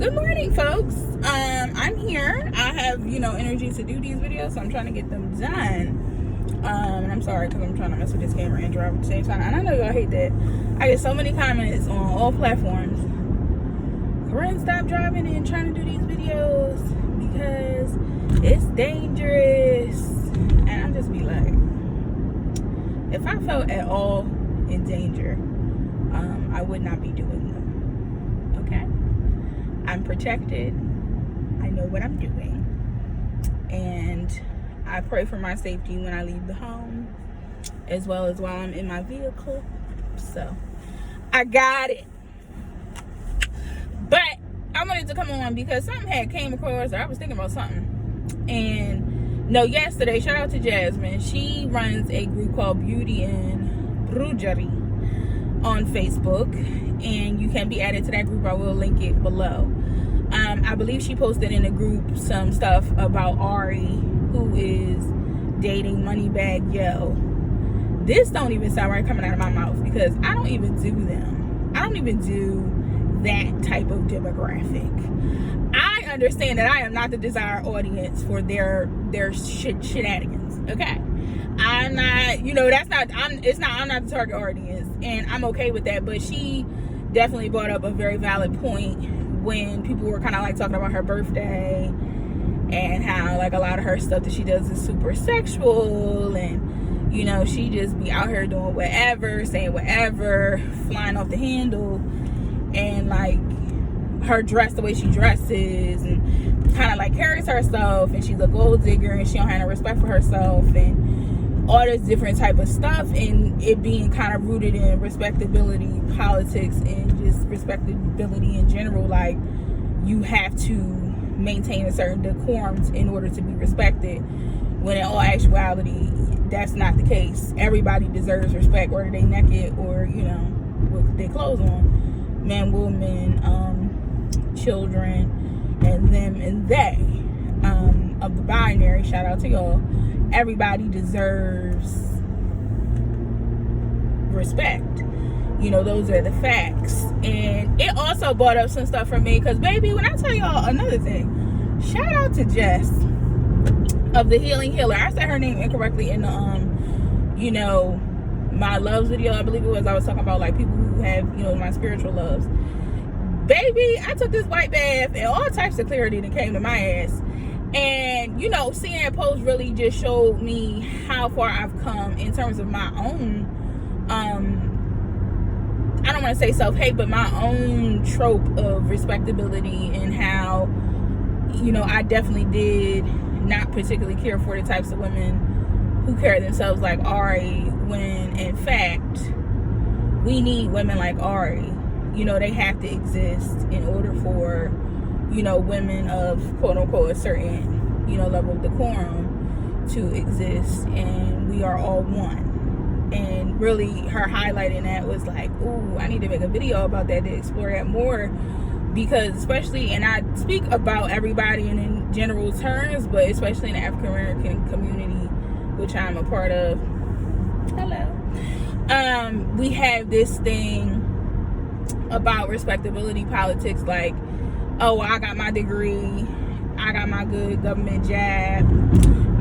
Good morning, folks. I'm here. I have, energy to do these videos, so I'm trying to get them done. And I'm sorry because I'm trying to mess with this camera and drive at the same time. And I know y'all hate that. I get so many comments on all platforms. Koren, stop driving and trying to do these videos because it's dangerous. And I'll just be like, if I felt at all in danger, I would not be doing them. Okay? I'm protected. I know what I'm doing. And I pray for my safety when I leave the home, as well as while I'm in my vehicle. So, I got it. But I wanted to come on because something had came across, or I was thinking about something. And yesterday, shout out to Jasmine. She runs a group called Beauty and Brujerie on Facebook, and you can be added to that group. I will link it below. I believe she posted in the group some stuff about Ari, who is dating Moneybag Yo. This don't even sound right coming out of my mouth because I don't even do them. I don't even do that type of demographic. I understand that I am not the desired audience for their shenanigans. Okay, I'm not. I'm not the target audience, and I'm okay with that. But she definitely brought up a very valid point when people were kind of like talking about her birthday and how like a lot of her stuff that she does is super sexual, and she just be out here doing whatever, saying whatever, flying off the handle, and like her dress, the way she dresses, and kind of like carries herself, and she's a gold digger, and she don't have no respect for herself, and all this different type of stuff, and it being kind of rooted in respectability politics and just respectability in general. Like, you have to maintain a certain decorum in order to be respected, when in all actuality that's not the case. Everybody deserves respect, whether they naked or with their clothes on, man, woman, children, and them and they, of the binary. Shout out to y'all. Everybody deserves respect. Those are the facts. And it also brought up some stuff for me because, baby, when I tell y'all another thing, shout out to Jess of the Healing Healer. I said her name incorrectly in the my loves video, I believe it was. I was talking about like people who have my spiritual loves. Baby, I took this white bath and all types of clarity that came to my ass. And seeing that post really just showed me how far I've come in terms of my own I don't want to say self-hate, but my own trope of respectability, and how I definitely did not particularly care for the types of women who carry themselves like Ari, when in fact we need women like Ari. They have to exist in order for women of quote unquote a certain level of decorum to exist, and we are all one. And really her highlighting that was like, ooh, I need to make a video about that to explore that more, because especially, and I speak about everybody in general terms, but especially in the African American community, which I'm a part of, hello, we have this thing about respectability politics, like, oh, I got my degree, I got my good government job,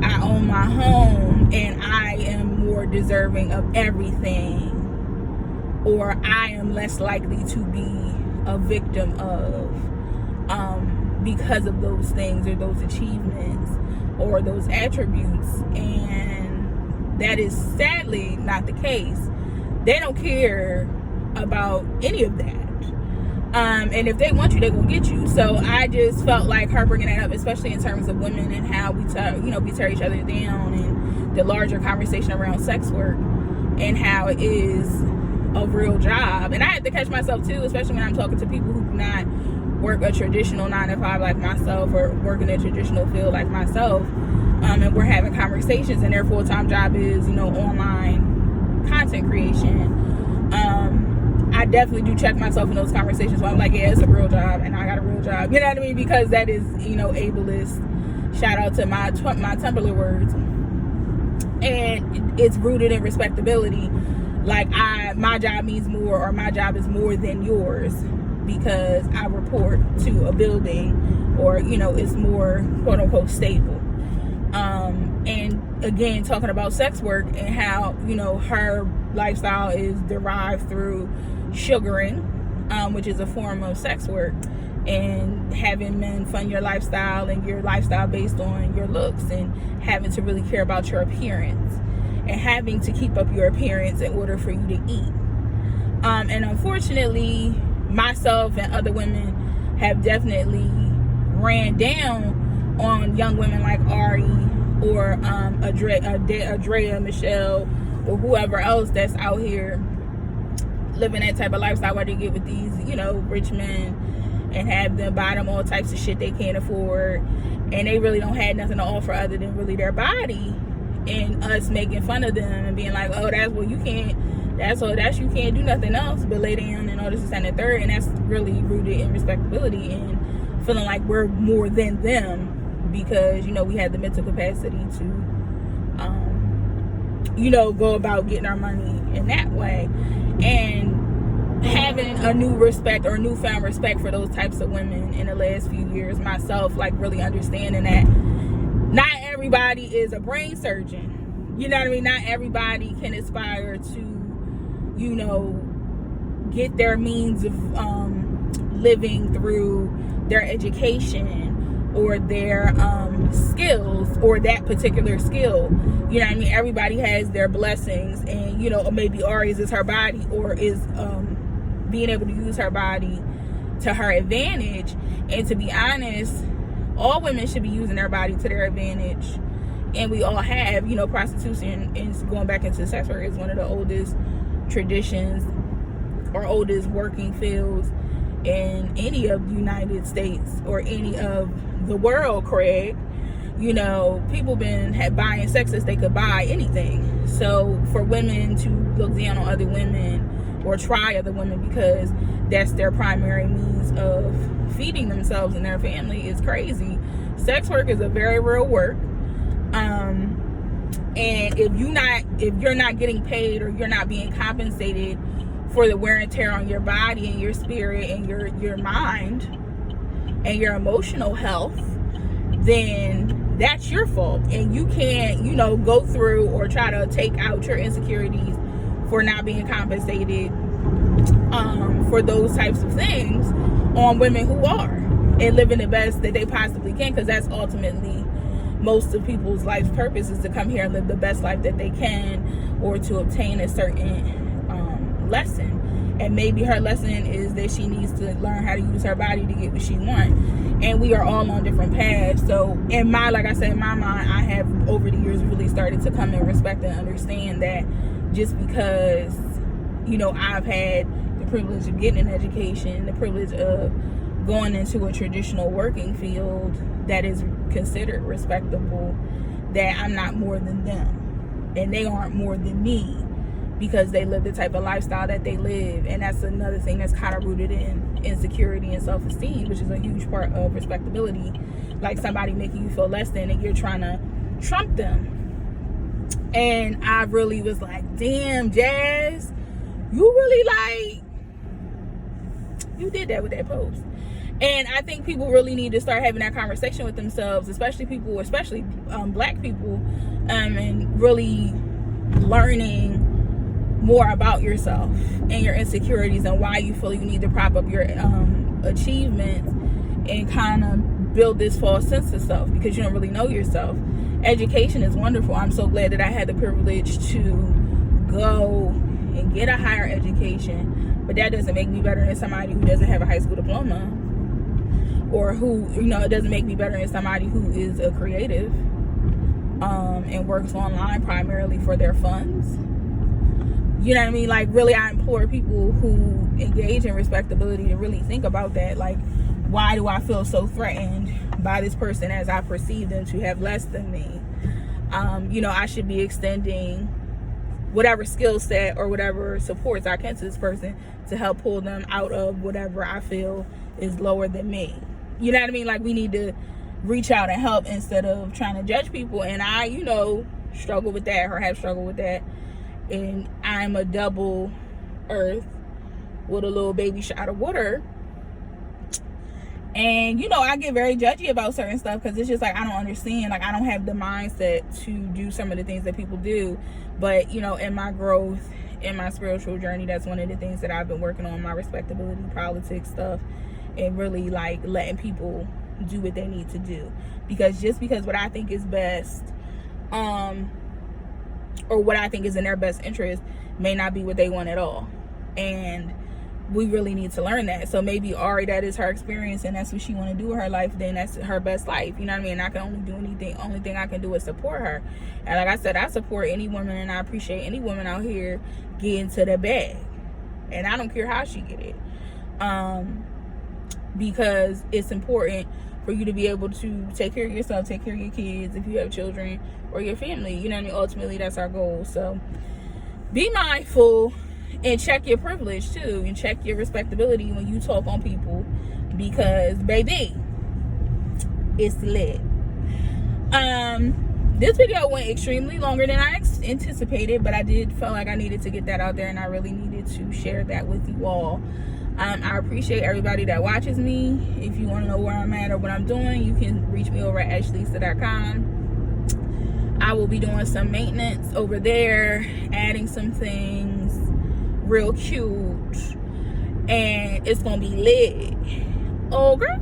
I own my home, and I am more deserving of everything, or I am less likely to be a victim of because of those things or those achievements or those attributes. And that is sadly not the case. They don't care about any of that. And if they want you, they're gonna get you. So I just felt like her bringing that up, especially in terms of women and how we tear each other down, and the larger conversation around sex work and how it is a real job. And I had to catch myself too, especially when I'm talking to people who do not work a traditional 9-to-5 like myself, or work in a traditional field like myself, and we're having conversations, and their full-time job is online content creation. I definitely do check myself in those conversations where I'm like, yeah, it's a real job, and I got a real job. You know what I mean? Because that is, ableist. Shout out to my Tumblr words. And it's rooted in respectability. Like, my job means more, or my job is more than yours, because I report to a building, or it's more quote unquote stable. And again, talking about sex work and how her lifestyle is derived through sugaring, which is a form of sex work, and having men fund your lifestyle, and your lifestyle based on your looks, and having to really care about your appearance, and having to keep up your appearance in order for you to eat. And unfortunately, myself and other women have definitely ran down on young women like Ari, or Adrea, Michelle, or whoever else that's out here living that type of lifestyle, where they get with these rich men and have them buy them all types of shit they can't afford, and they really don't have nothing to offer other than really their body, and us making fun of them and being like, oh, that's what you can't, that's you can't do nothing else but lay down and all this and the third. And that's really rooted in respectability and feeling like we're more than them because we had the mental capacity to go about getting our money in that way. And having a new respect or newfound respect for those types of women in the last few years, myself, like really understanding that not everybody is a brain surgeon. You know what I mean? Not everybody can aspire to get their means of living through their education or their skills, or that particular skill. You know what I mean? Everybody has their blessings, and maybe Ari's is her body, or is being able to use her body to her advantage. And to be honest, all women should be using their body to their advantage, and we all have. Prostitution and going back into sex work is one of the oldest traditions or oldest working fields in any of the United States or any of the world, Craig. People been buying sex as they could buy anything. So for women to look down on other women or try other women because that's their primary means of feeding themselves and their family is crazy. Sex work is a very real work. And if you're not getting paid, or you're not being compensated for the wear and tear on your body and your spirit and your mind and your emotional health, then that's your fault. And you can't, go through or try to take out your insecurities for not being compensated for those types of things on women who are and living the best that they possibly can, because that's ultimately most of people's life's purpose, is to come here and live the best life that they can, or to obtain a certain lesson. And maybe her lesson is that she needs to learn how to use her body to get what she wants. And we are all on different paths. So like I said, in my mind, I have over the years really started to come and respect and understand that just because I've had the privilege of getting an education, the privilege of going into a traditional working field that is considered respectable, that I'm not more than them, and they aren't more than me because they live the type of lifestyle that they live. And that's another thing that's kind of rooted in insecurity and self-esteem, which is a huge part of respectability. Like somebody making you feel less than, and you're trying to trump them. And I really was like, damn, Jazz, you did that with that post. And I think people really need to start having that conversation with themselves, especially black people, and really learning more about yourself and your insecurities and why you feel you need to prop up your achievements and kind of build this false sense of self because you don't really know yourself. Education is wonderful. I'm so glad that I had the privilege to go and get a higher education, but that doesn't make me better than somebody who doesn't have a high school diploma, or who, it doesn't make me better than somebody who is a creative and works online primarily for their funds. You know what I mean? Like, really, I implore people who engage in respectability to really think about that. Like, why do I feel so threatened by this person as I perceive them to have less than me? I should be extending whatever skill set or whatever supports I can to this person to help pull them out of whatever I feel is lower than me. You know what I mean? Like, we need to reach out and help instead of trying to judge people. And I, struggle with that, or have struggled with that. And I'm a double earth with a little baby shot of water. And, you know, I get very judgy about certain stuff because it's just like, I don't understand. Like, I don't have the mindset to do some of the things that people do. But, you know, in my growth, in my spiritual journey, that's one of the things that I've been working on, my respectability, politics stuff, and really, like, letting people do what they need to do. Because just because what I think is best, or what I think is in their best interest, may not be what they want at all. And we really need to learn that. So maybe Ari, that is her experience and that's what she want to do with her life, then that's her best life. You know what I mean? I can only do anything. Only thing I can do is support her. And like I said, I support any woman, and I appreciate any woman out here getting to the bag. And I don't care how she get it. Because it's important for you to be able to take care of yourself, take care of your kids, if you have children, or your family. You know what I mean? Ultimately, that's our goal. So be mindful. And check your privilege too, and check your respectability when you talk on people, because baby, it's lit. This video went extremely longer than I anticipated, but I did feel like I needed to get that out there, and I really needed to share that with you all. I appreciate everybody that watches me. If you want to know where I'm at or what I'm doing, you can reach me over at ashleysa.com. I will be doing some maintenance over there, adding some things real cute, and it's gonna be lit. Okay,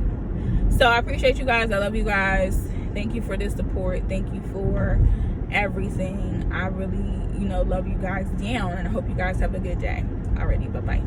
so I appreciate you guys. I love you guys. Thank you for this support. Thank you for everything. I really, love you guys down, and I hope you guys have a good day. Alrighty, bye bye.